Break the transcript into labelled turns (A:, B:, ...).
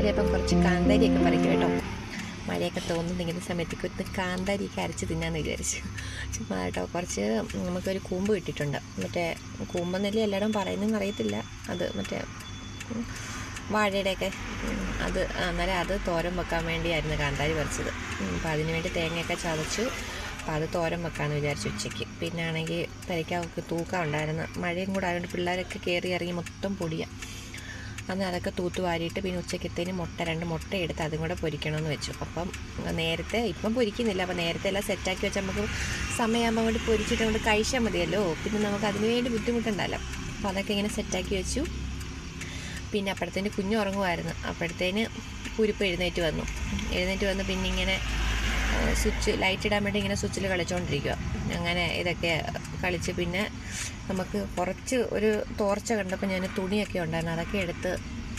A: രാവിലെ അപ്പം കുറച്ച് കാന്താരിയൊക്കെ പറിക്കും കേട്ടോ. മഴയൊക്കെ തോന്നുന്നെങ്കിൽ സമയത്തേക്ക് കാന്താരിയൊക്കെ അരച്ച് തിന്നാന്ന് വിചാരിച്ചു. ചുമ്മാ കേട്ടോ. കുറച്ച് നമുക്കൊരു കൂമ്പ് കിട്ടിയിട്ടുണ്ട്. മറ്റേ കൂമ്പെന്നല്ലേ എല്ലായിടും പറയുന്നതെന്ന് അറിയത്തില്ല. അത് മറ്റേ വാഴയുടെയൊക്കെ അത് അന്നേരം അത് തോരൻ വെക്കാൻ വേണ്ടിയായിരുന്നു കാന്താരി പറിച്ചത്. അപ്പോൾ അതിന് വേണ്ടി തേങ്ങയൊക്കെ ചതച്ചു. അപ്പോൾ അത് തോരൻ വെക്കാമെന്ന് വിചാരിച്ചു ഉച്ചയ്ക്ക്. പിന്നെ ആണെങ്കിൽ തലയ്ക്കാവൊക്കെ തൂക്കം ഉണ്ടായിരുന്നു. മഴയും കൂടെ ആയതുകൊണ്ട് പിള്ളേരൊക്കെ കയറി ഇറങ്ങി മൊത്തം പൊടിയാണ്. അന്ന് അതൊക്കെ തൂത്ത് വാരിയിട്ട് പിന്നെ ഉച്ചയ്ക്കത്തേന് രണ്ട് മുട്ട എടുത്ത് അതും കൂടെ പൊരിക്കണമെന്ന് വെച്ചു. അപ്പം നേരത്തെ ഇപ്പം പൊരിക്കുന്നില്ല. അപ്പോൾ നേരത്തെ എല്ലാം സെറ്റാക്കി വെച്ചാൽ നമുക്ക് സമയമാകുമ്പോൾ അങ്ങോട്ട് പൊരിച്ചിട്ട് അങ്ങോട്ട് കഴിച്ചാൽ മതിയല്ലോ. പിന്നെ നമുക്ക് അതിന് വേണ്ടി ബുദ്ധിമുട്ടുണ്ടല്ലോ. അപ്പോൾ അതൊക്കെ ഇങ്ങനെ സെറ്റാക്കി വെച്ചു. പിന്നെ അപ്പോഴത്തേന് കുഞ്ഞ് ഉറങ്ങുമായിരുന്നു. അപ്പോഴത്തേന് കുരുപ്പ് എഴുന്നേറ്റ് വന്നു. പിന്നെ ഇങ്ങനെ സ്വിച്ച് ലൈറ്റ് ഇടാൻ വേണ്ടി ഇങ്ങനെ സ്വിച്ചിൽ കളിച്ചുകൊണ്ടിരിക്കുക. അങ്ങനെ ഇതൊക്കെ കളിച്ച് പിന്നെ നമുക്ക് കുറച്ച് ഒരു തോർച്ച കണ്ടപ്പോൾ ഞാൻ തുണിയൊക്കെ ഉണ്ടായിരുന്നു. അതൊക്കെ എടുത്ത്